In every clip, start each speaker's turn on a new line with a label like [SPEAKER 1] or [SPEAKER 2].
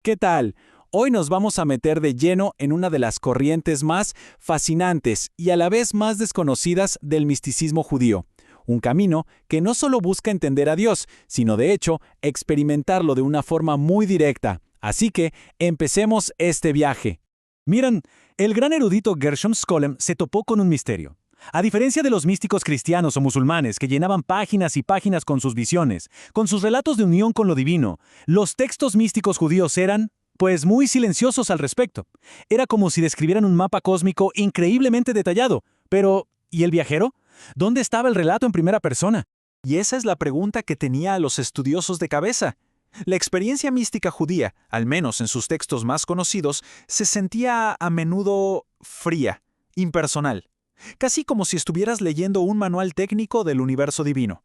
[SPEAKER 1] ¿Qué tal? Hoy nos vamos a meter de lleno en una de las corrientes más fascinantes y a la vez más desconocidas del misticismo judío. Un camino que no solo busca entender a Dios, sino de hecho experimentarlo de una forma muy directa. Así que empecemos este viaje.
[SPEAKER 2] Miren, el gran erudito Gershom Scholem se topó con un misterio. A diferencia de los místicos cristianos o musulmanes que llenaban páginas y páginas con sus visiones, con sus relatos de unión con lo divino, los textos místicos judíos eran, pues, muy silenciosos al respecto. Era como si describieran un mapa cósmico increíblemente detallado. Pero, ¿y el viajero? ¿Dónde estaba el relato en primera persona?
[SPEAKER 1] Y esa es la pregunta que tenía a los estudiosos de cabeza. La experiencia mística judía, al menos en sus textos más conocidos, se sentía a menudo fría, impersonal, casi como si estuvieras leyendo un manual técnico del universo divino.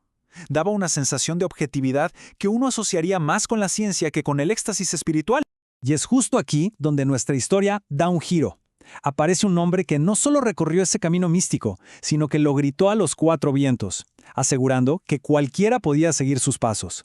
[SPEAKER 1] Daba una sensación de objetividad que uno asociaría más con la ciencia que con el éxtasis espiritual.
[SPEAKER 2] Y es justo aquí donde nuestra historia da un giro. Aparece un hombre que no solo recorrió ese camino místico, sino que lo gritó a los cuatro vientos, asegurando que cualquiera podía seguir sus pasos.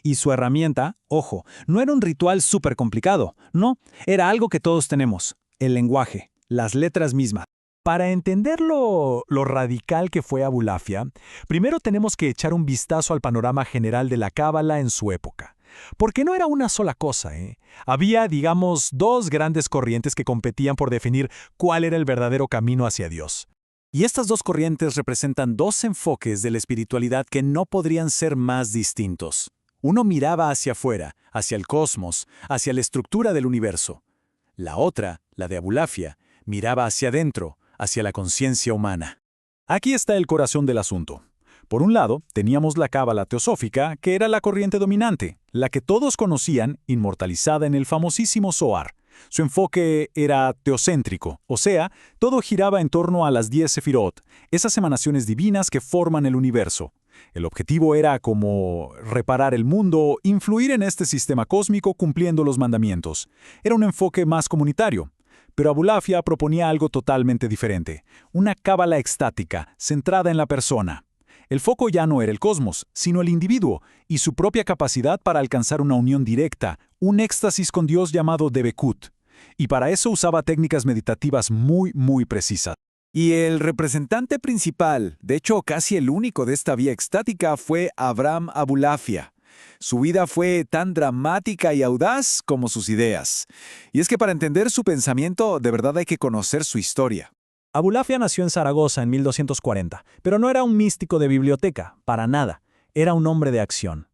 [SPEAKER 2] Y su herramienta, ojo, no era un ritual súper complicado, no, era algo que todos tenemos, el lenguaje, las letras mismas. Para entender lo radical que fue Abulafia, primero tenemos que echar un vistazo al panorama general de la Cábala en su época. Porque no era una sola cosa, ¿eh? Había, digamos, dos grandes corrientes que competían por definir cuál era el verdadero camino hacia Dios. Y estas dos corrientes representan dos enfoques de la espiritualidad que no podrían ser más distintos. Uno miraba hacia afuera, hacia el cosmos, hacia la estructura del universo. La otra, la de Abulafia, miraba hacia adentro, hacia la conciencia humana. Aquí está el corazón del asunto. Por un lado, teníamos la cábala teosófica, que era la corriente dominante, la que todos conocían, inmortalizada en el famosísimo Zohar. Su enfoque era teocéntrico, o sea, todo giraba en torno a las 10 sefirot, esas emanaciones divinas que forman el universo. El objetivo era como reparar el mundo, influir en este sistema cósmico cumpliendo los mandamientos. Era un enfoque más comunitario. Pero Abulafia proponía algo totalmente diferente, una cábala extática, centrada en la persona. El foco ya no era el cosmos, sino el individuo y su propia capacidad para alcanzar una unión directa, un éxtasis con Dios llamado Debekut. Y para eso usaba técnicas meditativas muy precisas.
[SPEAKER 3] Y el representante principal, de hecho casi el único de esta vía extática, fue Abraham Abulafia. Su vida fue tan dramática y audaz como sus ideas. Y es que para entender su pensamiento, de verdad hay que conocer su historia.
[SPEAKER 2] Abulafia nació en Zaragoza en 1240, pero no era un místico de biblioteca, para nada. Era un hombre de acción.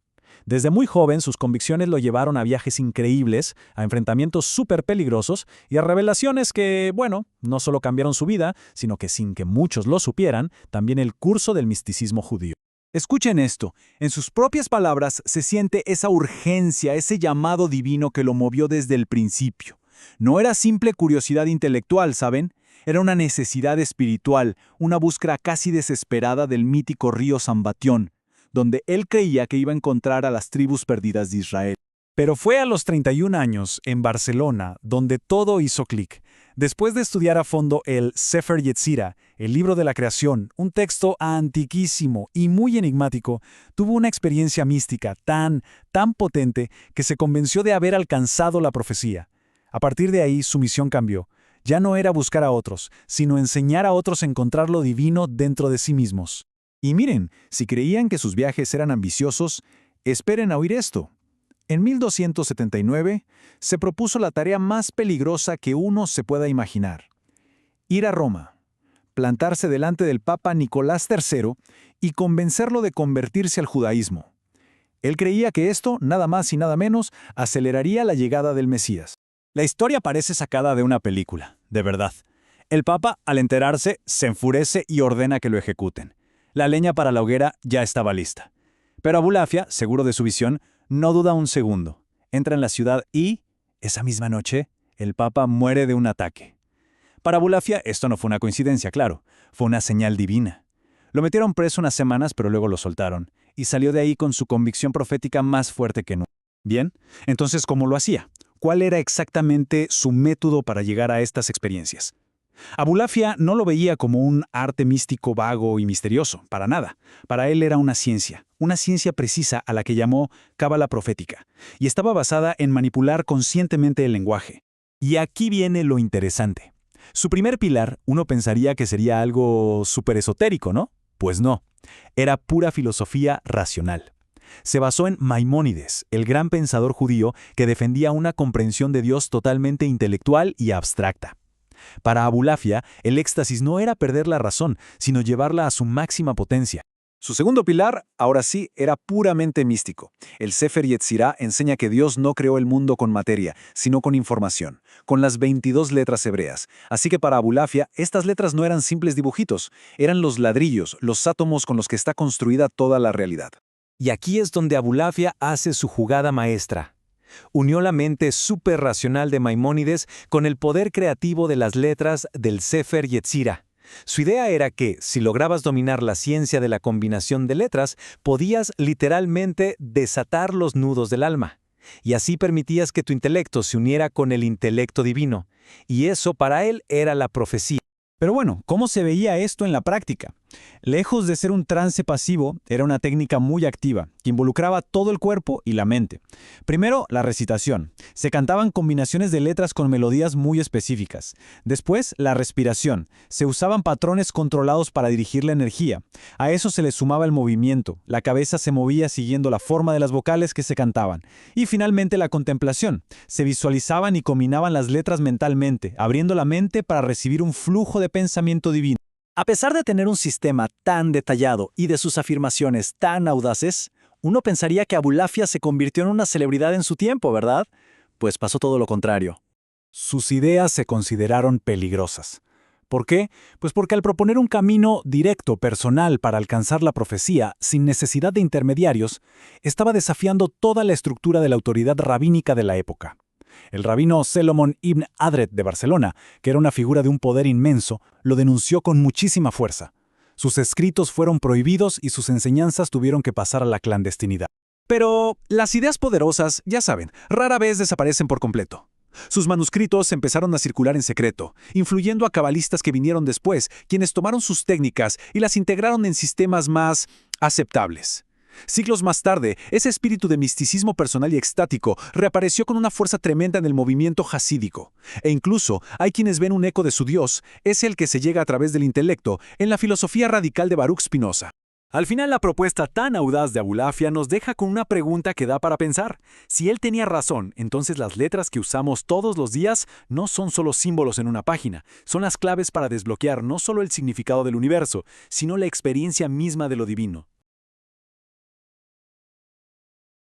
[SPEAKER 2] Desde muy joven, sus convicciones lo llevaron a viajes increíbles, a enfrentamientos súper peligrosos y a revelaciones que, bueno, no solo cambiaron su vida, sino que sin que muchos lo supieran, también el curso del misticismo judío.
[SPEAKER 1] Escuchen esto, en sus propias palabras se siente esa urgencia, ese llamado divino que lo movió desde el principio. No era simple curiosidad intelectual, ¿saben? Era una necesidad espiritual, una búsqueda casi desesperada del mítico río Sambatión, donde él creía que iba a encontrar a las tribus perdidas de Israel.
[SPEAKER 2] Pero fue a los 31 años, en Barcelona, donde todo hizo clic. Después de estudiar a fondo el Sefer Yetzira, el libro de la creación, un texto antiquísimo y muy enigmático, tuvo una experiencia mística tan potente que se convenció de haber alcanzado la profecía. A partir de ahí, su misión cambió. Ya no era buscar a otros, sino enseñar a otros a encontrar lo divino dentro de sí mismos.
[SPEAKER 3] Y miren, si creían que sus viajes eran ambiciosos, esperen a oír esto. En 1279 se propuso la tarea más peligrosa que uno se pueda imaginar. Ir a Roma, plantarse delante del Papa Nicolás III y convencerlo de convertirse al judaísmo. Él creía que esto, nada más y nada menos, aceleraría la llegada del Mesías.
[SPEAKER 2] La historia parece sacada de una película, de verdad. El Papa, al enterarse, se enfurece y ordena que lo ejecuten. La leña para la hoguera ya estaba lista. Pero Abulafia, seguro de su visión, no duda un segundo. Entra en la ciudad y, esa misma noche, el Papa muere de un ataque. Para Abulafia, esto no fue una coincidencia, claro. Fue una señal divina. Lo metieron preso unas semanas, pero luego lo soltaron. Y salió de ahí con su convicción profética más fuerte que nunca. Bien, entonces, ¿cómo lo hacía? ¿Cuál era exactamente su método para llegar a estas experiencias?
[SPEAKER 3] Abulafia no lo veía como un arte místico vago y misterioso, para nada. Para él era una ciencia precisa a la que llamó cábala profética, y estaba basada en manipular conscientemente el lenguaje. Y aquí viene lo interesante. Su primer pilar, uno pensaría que sería algo súper esotérico, ¿no? Pues no, era pura filosofía racional. Se basó en Maimónides, el gran pensador judío que defendía una comprensión de Dios totalmente intelectual y abstracta. Para Abulafia, el éxtasis no era perder la razón, sino llevarla a su máxima potencia. Su segundo pilar, ahora sí, era puramente místico. El Sefer Yetzirah enseña que Dios no creó el mundo con materia, sino con información, con las 22 letras hebreas. Así que para Abulafia, estas letras no eran simples dibujitos, eran los ladrillos, los átomos con los que está construida toda la realidad.
[SPEAKER 2] Y aquí es donde Abulafia hace su jugada maestra. Unió la mente superracional de Maimónides con el poder creativo de las letras del Sefer Yetzirah. Su idea era que, si lograbas dominar la ciencia de la combinación de letras, podías literalmente desatar los nudos del alma. Y así permitías que tu intelecto se uniera con el intelecto divino. Y eso para él era la profecía.
[SPEAKER 3] Pero bueno, ¿cómo se veía esto en la práctica? Lejos de ser un trance pasivo, era una técnica muy activa, que involucraba todo el cuerpo y la mente. Primero, la recitación. Se cantaban combinaciones de letras con melodías muy específicas. Después, la respiración. Se usaban patrones controlados para dirigir la energía. A eso se le sumaba el movimiento. La cabeza se movía siguiendo la forma de las vocales que se cantaban. Y finalmente, la contemplación. Se visualizaban y combinaban las letras mentalmente, abriendo la mente para recibir un flujo de pensamiento divino. A pesar de tener un sistema tan detallado y de sus afirmaciones tan audaces, uno pensaría que Abulafia se convirtió en una celebridad en su tiempo, ¿verdad? Pues pasó todo lo contrario. Sus ideas se consideraron peligrosas. ¿Por qué? Pues porque al proponer un camino directo, personal, para alcanzar la profecía, sin necesidad de intermediarios, estaba desafiando toda la estructura de la autoridad rabínica de la época. El rabino Salomón ibn Adret de Barcelona, que era una figura de un poder inmenso, lo denunció con muchísima fuerza. Sus escritos fueron prohibidos y sus enseñanzas tuvieron que pasar a la clandestinidad. Pero las ideas poderosas, ya saben, rara vez desaparecen por completo. Sus manuscritos empezaron a circular en secreto, influyendo a cabalistas que vinieron después, quienes tomaron sus técnicas y las integraron en sistemas más aceptables. Siglos más tarde, ese espíritu de misticismo personal y extático reapareció con una fuerza tremenda en el movimiento jasídico. E incluso hay quienes ven un eco de su Dios, es el que se llega a través del intelecto, en la filosofía radical de Baruch Spinoza. Al final, la propuesta tan audaz de Abulafia nos deja con una pregunta que da para pensar. Si él tenía razón, entonces las letras que usamos todos los días no son solo símbolos en una página, son las claves para desbloquear no solo el significado del universo, sino la experiencia misma de lo divino.